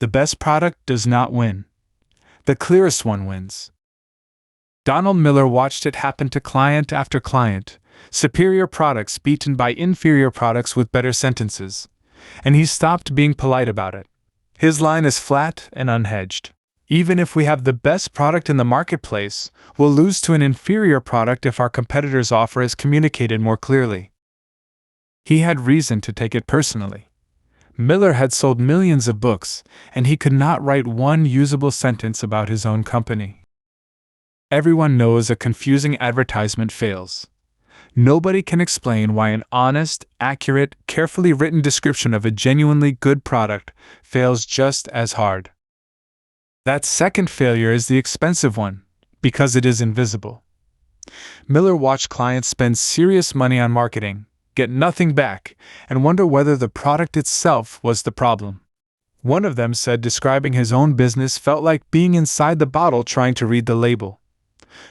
The best product does not win. The clearest one wins. Donald Miller watched it happen to client after client, superior products beaten by inferior products with better sentences, and he stopped being polite about it. His line is flat and unhedged. Even if we have the best product in the marketplace, we'll lose to an inferior product if our competitor's offer is communicated more clearly. He had reason to take it personally. Miller had sold millions of books, and he could not write one usable sentence about his own company. Everyone knows a confusing advertisement fails. Nobody can explain why an honest, accurate, carefully written description of a genuinely good product fails just as hard. That second failure is the expensive one, because it is invisible. Miller watched clients spend serious money on marketing, get nothing back, and wonder whether the product itself was the problem. One of them said describing his own business felt like being inside the bottle trying to read the label.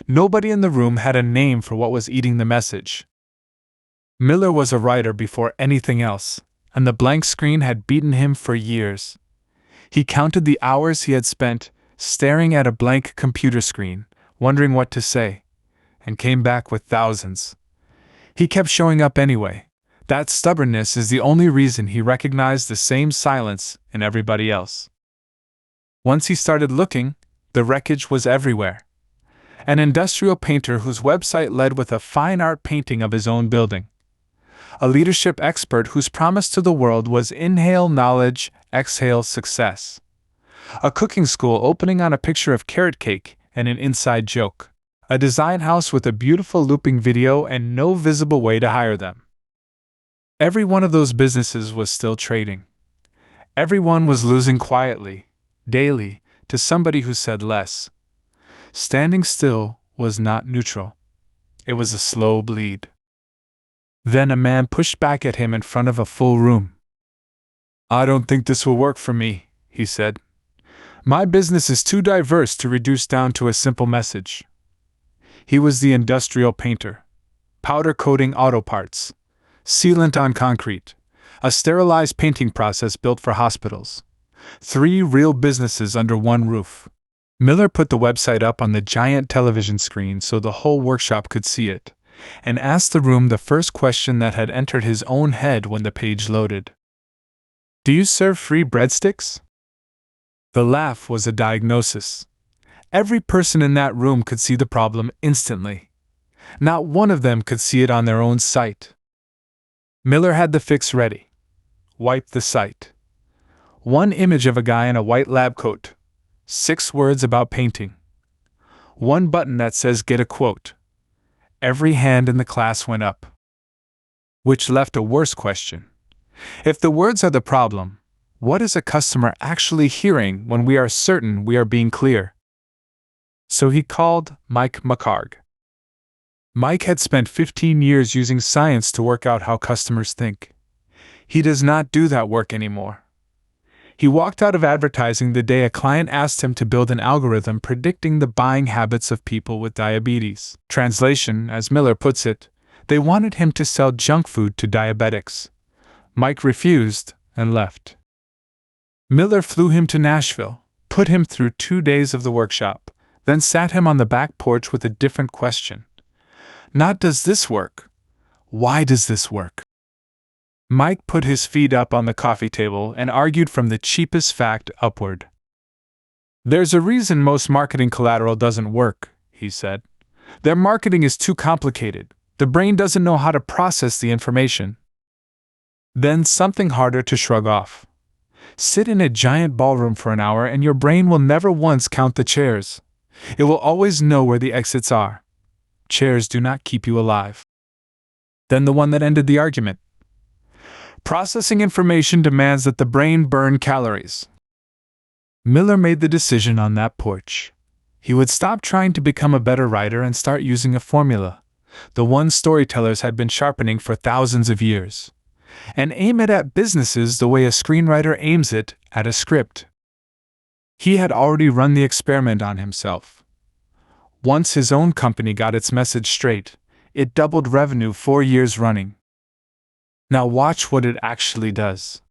Nobody in the room had a name for what was eating the message. Miller was a writer before anything else, and the blank screen had beaten him for years. He counted the hours he had spent staring at a blank computer screen, wondering what to say, and came back with thousands. He kept showing up anyway. That stubbornness is the only reason he recognized the same silence in everybody else. Once he started looking, the wreckage was everywhere. An industrial painter whose website led with a fine art painting of his own building. A leadership expert whose promise to the world was inhale knowledge, exhale success. A cooking school opening on a picture of carrot cake and an inside joke. A design house with a beautiful looping video and no visible way to hire them. Every one of those businesses was still trading. Everyone was losing quietly, daily, to somebody who said less. Standing still was not neutral. It was a slow bleed. Then a man pushed back at him in front of a full room. "I don't think this will work for me," he said. "My business is too diverse to reduce down to a simple message." He was the industrial painter. Powder coating auto parts. Sealant on concrete. A sterilized painting process built for hospitals. 3 real businesses under one roof. Miller put the website up on the giant television screen so the whole workshop could see it, and asked the room the first question that had entered his own head when the page loaded. "Do you serve free breadsticks?" The laugh was a diagnosis. Every person in that room could see the problem instantly. Not one of them could see it on their own site. Miller had the fix ready. Wipe the site. 1 image of a guy in a white lab coat. 6 words about painting. 1 button that says get a quote. Every hand in the class went up. Which left a worse question. If the words are the problem, what is a customer actually hearing when we are certain we are being clear? So he called Mike McHargue. Mike had spent 15 years using science to work out how customers think. He does not do that work anymore. He walked out of advertising the day a client asked him to build an algorithm predicting the buying habits of people with diabetes. Translation, as Miller puts it, they wanted him to sell junk food to diabetics. Mike refused and left. Miller flew him to Nashville, put him through 2 days of the workshop, then sat him on the back porch with a different question. Not does this work? Why does this work? Mike put his feet up on the coffee table and argued from the cheapest fact upward. "There's a reason most marketing collateral doesn't work," he said. "Their marketing is too complicated. The brain doesn't know how to process the information." Then something harder to shrug off. Sit in a giant ballroom for an hour and your brain will never once count the chairs. It will always know where the exits are. Chairs do not keep you alive. Then the one that ended the argument. Processing information demands that the brain burn calories. Miller made the decision on that porch. He would stop trying to become a better writer and start using a formula, the one storytellers had been sharpening for thousands of years, and aim it at businesses the way a screenwriter aims it at a script. He had already run the experiment on himself. Once his own company got its message straight, it doubled revenue 4 years running. Now watch what it actually does.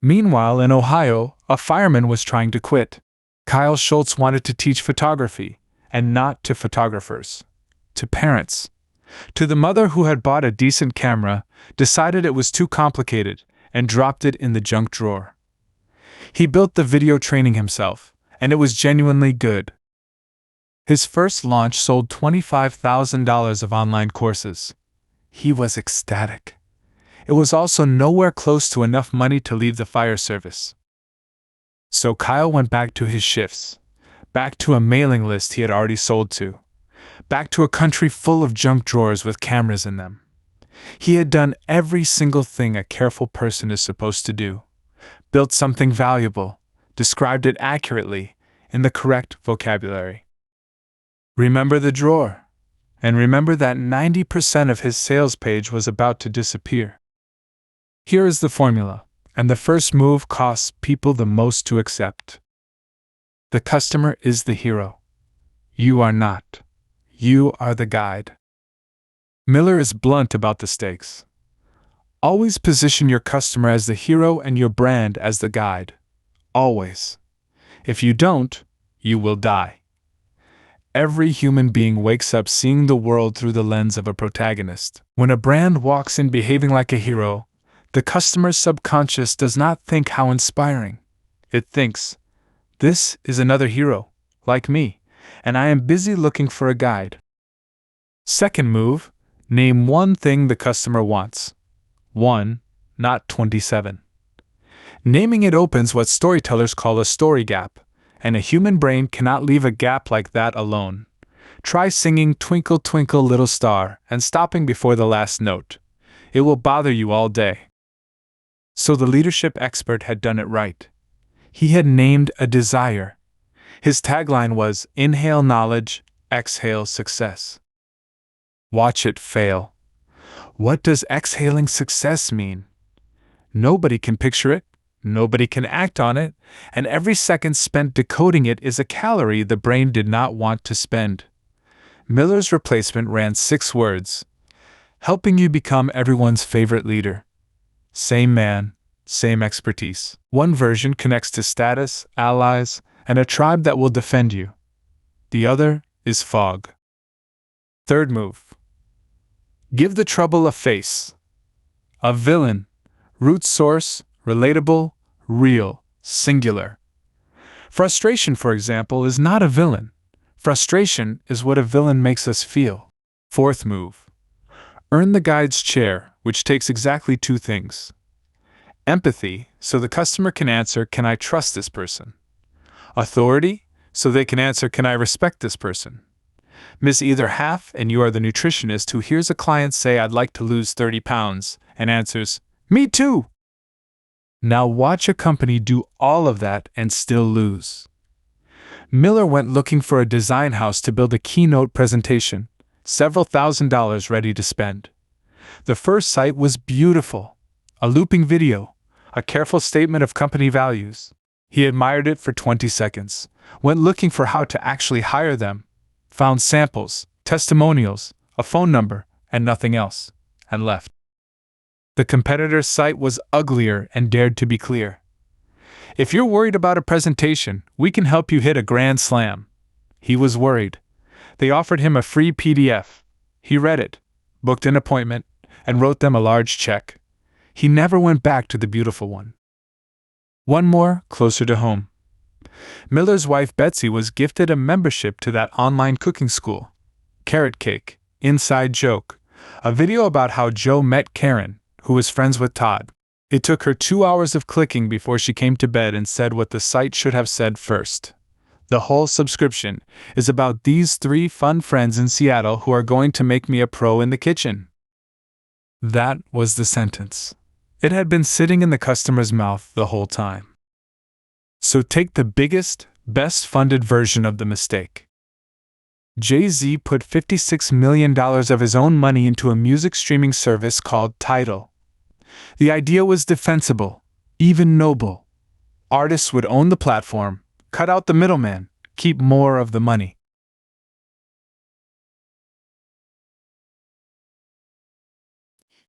Meanwhile, in Ohio, a fireman was trying to quit. Kyle Schultz wanted to teach photography, and not to photographers, to parents. To the mother who had bought a decent camera, decided it was too complicated, and dropped it in the junk drawer. He built the video training himself, and it was genuinely good. His first launch sold $25,000 of online courses. He was ecstatic. It was also nowhere close to enough money to leave the fire service. So Kyle went back to his shifts, back to a mailing list he had already sold to, back to a country full of junk drawers with cameras in them. He had done every single thing a careful person is supposed to do, built something valuable, described it accurately, in the correct vocabulary. Remember the drawer, and remember that 90% of his sales page was about to disappear. Here is the formula, and the first move costs people the most to accept. The customer is the hero. You are not. You are the guide. Miller is blunt about the stakes. Always position your customer as the hero and your brand as the guide. Always. If you don't, you will die. Every human being wakes up seeing the world through the lens of a protagonist. When a brand walks in behaving like a hero, the customer's subconscious does not think how inspiring. It thinks, this is another hero, like me, and I am busy looking for a guide. Second move, name one thing the customer wants. 1, not 27. Naming it opens what storytellers call a story gap, and a human brain cannot leave a gap like that alone. Try singing Twinkle Twinkle Little Star and stopping before the last note. It will bother you all day. So the leadership expert had done it right. He had named a desire. His tagline was, inhale knowledge, exhale success. Watch it fail. What does exhaling success mean? Nobody can picture it, nobody can act on it, and every second spent decoding it is a calorie the brain did not want to spend. Miller's replacement ran 6 words, helping you become everyone's favorite leader. Same man, same expertise. One version connects to status, allies, and a tribe that will defend you. The other is fog. Third move. Give the trouble a face. A villain. Root source, relatable, real, singular. Frustration, for example, is not a villain. Frustration is what a villain makes us feel. Fourth move. Earn the guide's chair, which takes exactly 2 things. Empathy, so the customer can answer, can I trust this person? Authority, so they can answer, can I respect this person? Miss either half and you are the nutritionist who hears a client say, I'd like to lose 30 pounds, and answers, me too! Now watch a company do all of that and still lose. Miller went looking for a design house to build a keynote presentation, several $1,000s ready to spend. The first site was beautiful, a looping video, a careful statement of company values. He admired it for 20 seconds, went looking for how to actually hire them, found samples, testimonials, a phone number, and nothing else, and left. The competitor's site was uglier and dared to be clear. If you're worried about a presentation, we can help you hit a grand slam. He was worried. They offered him a free PDF. He read it, booked an appointment, and wrote them a large check. He never went back to the beautiful one. One more, closer to home. Miller's wife Betsy was gifted a membership to that online cooking school. Carrot Cake, Inside Joke, a video about how Joe met Karen, who was friends with Todd. It took her 2 hours of clicking before she came to bed and said what the site should have said first. The whole subscription is about these 3 fun friends in Seattle who are going to make me a pro in the kitchen. That was the sentence. It had been sitting in the customer's mouth the whole time. So take the biggest, best-funded version of the mistake. Jay-Z put $56 million of his own money into a music streaming service called Tidal. The idea was defensible, even noble. Artists would own the platform, cut out the middleman, keep more of the money.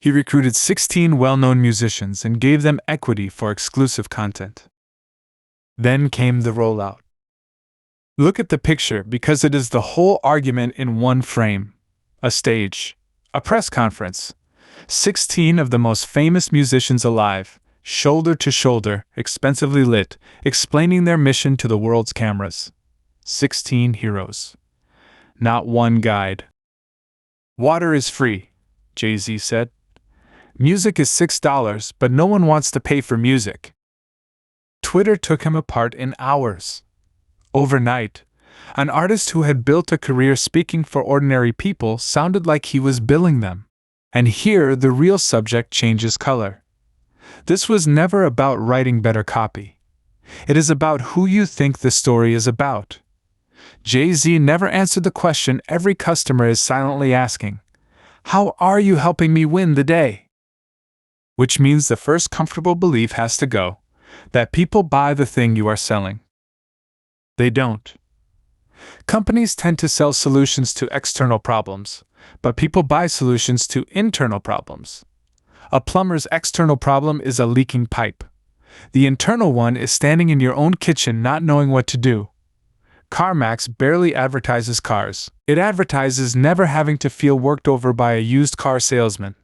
He recruited 16 well-known musicians and gave them equity for exclusive content. Then came the rollout. Look at the picture because it is the whole argument in one frame. A stage, a press conference, 16 of the most famous musicians alive, shoulder to shoulder, expensively lit, explaining their mission to the world's cameras. 16 heroes. Not one guide. Water is free, Jay-Z said. Music is $6, but no one wants to pay for music. Twitter took him apart in hours. Overnight, an artist who had built a career speaking for ordinary people sounded like he was billing them. And here the real subject changes color. This was never about writing better copy. It is about who you think the story is about. Jay-Z never answered the question every customer is silently asking. How are you helping me win the day? Which means the first comfortable belief has to go, that people buy the thing you are selling. They don't. Companies tend to sell solutions to external problems, but people buy solutions to internal problems. A plumber's external problem is a leaking pipe. The internal one is standing in your own kitchen not knowing what to do. CarMax barely advertises cars. It advertises never having to feel worked over by a used car salesman.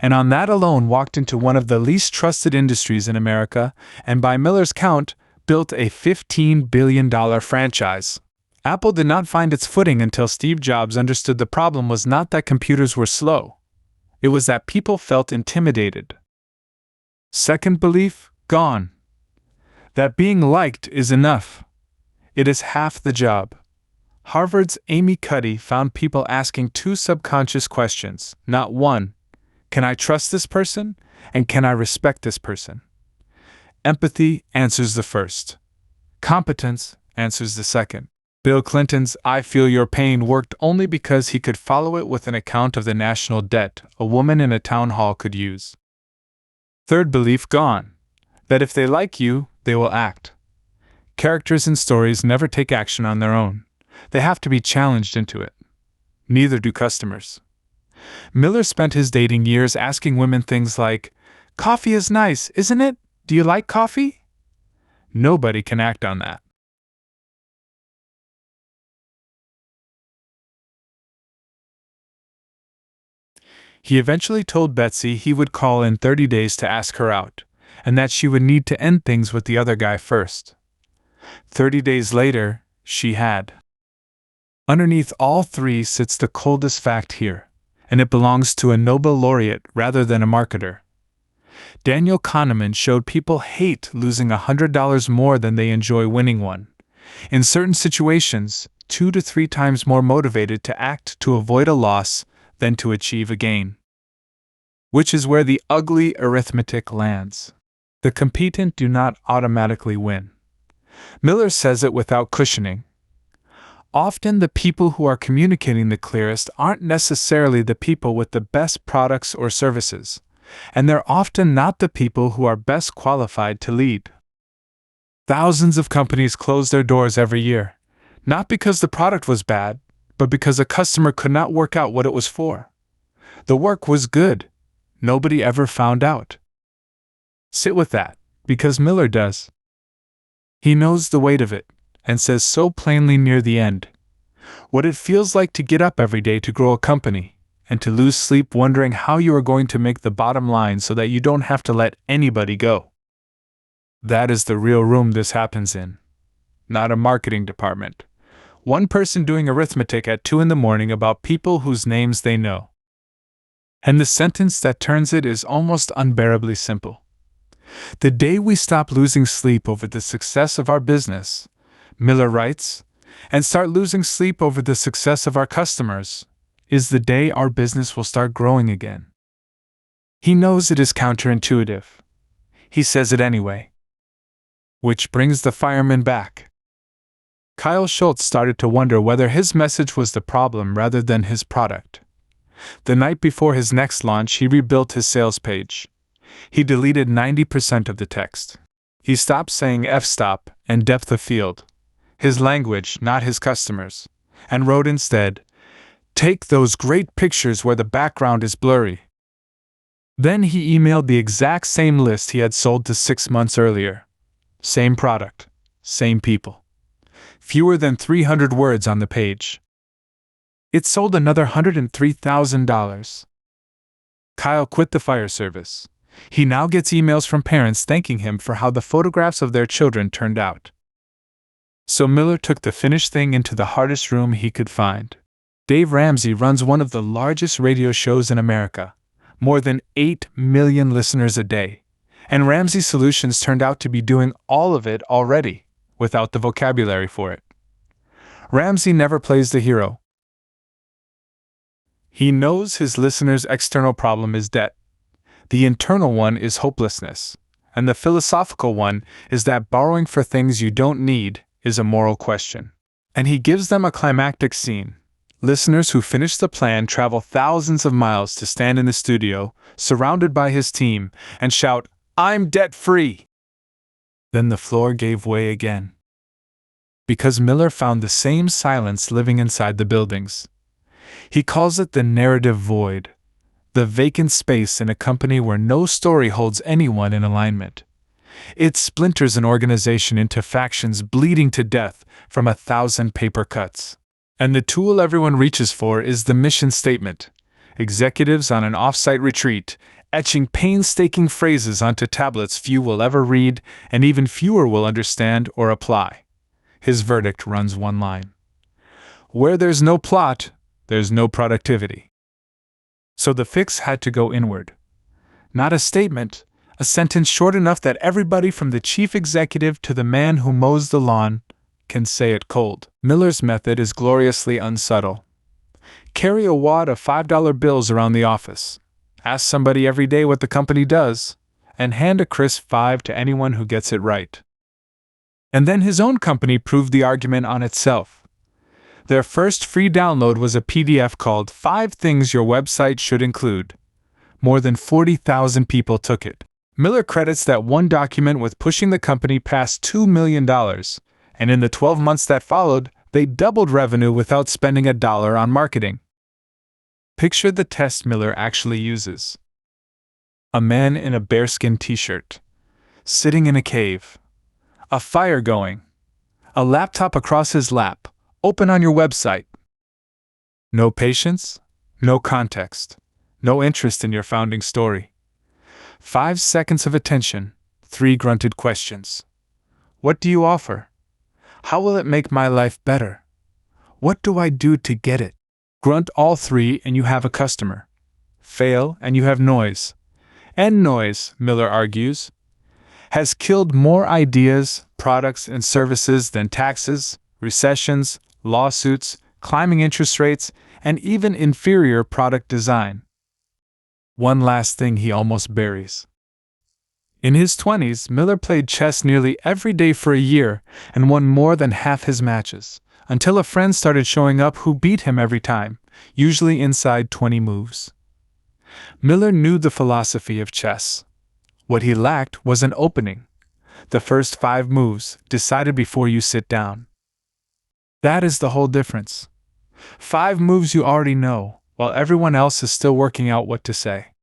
And on that alone walked into one of the least trusted industries in America, and by Miller's count, built a $15 billion franchise. Apple did not find its footing until Steve Jobs understood the problem was not that computers were slow. It was that people felt intimidated. Second belief, gone. That being liked is enough. It is half the job. Harvard's Amy Cuddy found people asking two subconscious questions, not one. Can I trust this person? And can I respect this person? Empathy answers the first. Competence answers the second. Bill Clinton's I feel your pain worked only because he could follow it with an account of the national debt a woman in a town hall could use. Third belief gone. That if they like you, they will act. Characters in stories never take action on their own. They have to be challenged into it. Neither do customers. Miller spent his dating years asking women things like, "Coffee is nice, isn't it? Do you like coffee?" Nobody can act on that. He eventually told Betsy he would call in 30 days to ask her out, and that she would need to end things with the other guy first. 30 days later, she had. Underneath all three sits the coldest fact here, and it belongs to a Nobel laureate rather than a marketer. Daniel Kahneman showed people hate losing $100 more than they enjoy winning one. In certain situations, 2 to 3 times more motivated to act to avoid a loss than to achieve a gain. Which is where the ugly arithmetic lands. The competent do not automatically win. Miller says it without cushioning. Often the people who are communicating the clearest aren't necessarily the people with the best products or services, and they're often not the people who are best qualified to lead. Thousands of companies close their doors every year, not because the product was bad, but because a customer could not work out what it was for. The work was good. Nobody ever found out. Sit with that, because Miller does. He knows the weight of it, and says so plainly near the end. What it feels like to get up every day to grow a company, and to lose sleep wondering how you are going to make the bottom line so that you don't have to let anybody go. That is the real room this happens in. Not a marketing department. One person doing arithmetic at 2 a.m. about people whose names they know. And the sentence that turns it is almost unbearably simple. The day we stop losing sleep over the success of our business, Miller writes, and start losing sleep over the success of our customers, is the day our business will start growing again. He knows it is counterintuitive. He says it anyway. Which brings the fireman back. Kyle Schultz started to wonder whether his message was the problem rather than his product. The night before his next launch, he rebuilt his sales page. He deleted 90% of the text. He stopped saying f-stop and depth of field, his language, not his customers, and wrote instead, "Take those great pictures where the background is blurry." Then he emailed the exact same list he had sold to 6 months earlier. Same product, same people. Fewer than 300 words on the page. It sold another $103,000. Kyle quit the fire service. He now gets emails from parents thanking him for how the photographs of their children turned out. So Miller took the finished thing into the hardest room he could find. Dave Ramsey runs one of the largest radio shows in America, more than 8 million listeners a day, and Ramsey's solutions turned out to be doing all of it already, without the vocabulary for it. Ramsey never plays the hero. He knows his listeners' external problem is debt. The internal one is hopelessness, and the philosophical one is that borrowing for things you don't need is a moral question. And he gives them a climactic scene. Listeners who finish the plan travel thousands of miles to stand in the studio, surrounded by his team, and shout, "I'm debt-free!" Then the floor gave way again. Because Miller found the same silence living inside the buildings. He calls it the narrative void, the vacant space in a company where no story holds anyone in alignment. It splinters an organization into factions bleeding to death from 1,000 paper cuts. And the tool everyone reaches for is the mission statement. Executives on an off-site retreat, etching painstaking phrases onto tablets few will ever read, and even fewer will understand or apply. His verdict runs one line: where there's no plot, there's no productivity. So the fix had to go inward. Not a statement, a sentence short enough that everybody from the chief executive to the man who mows the lawn can say it cold. Miller's method is gloriously unsubtle. Carry a wad of $5 bills around the office. Ask somebody every day what the company does, and hand a crisp 5 to anyone who gets it right. And then his own company proved the argument on itself. Their first free download was a PDF called 5 Things Your Website Should Include. More than 40,000 people took it. Miller credits that one document with pushing the company past $2 million, and in the 12 months that followed, they doubled revenue without spending $1 on marketing. Picture the test Miller actually uses. A man in a bearskin t-shirt, sitting in a cave, a fire going, a laptop across his lap, open on your website. No patience, no context, no interest in your founding story. 5 seconds of attention, 3 grunted questions. What do you offer? How will it make my life better? What do I do to get it? Grunt all 3 and you have a customer. Fail and you have noise. And noise, Miller argues, has killed more ideas, products, and services than taxes, recessions, lawsuits, climbing interest rates, and even inferior product design. One last thing he almost buries. In his 20s, Miller played chess nearly every day for a year and won more than half his matches, until a friend started showing up who beat him every time, usually inside 20 moves. Miller knew the philosophy of chess. What he lacked was an opening. The first 5 moves, decided before you sit down. That is the whole difference. 5 moves you already know, while everyone else is still working out what to say.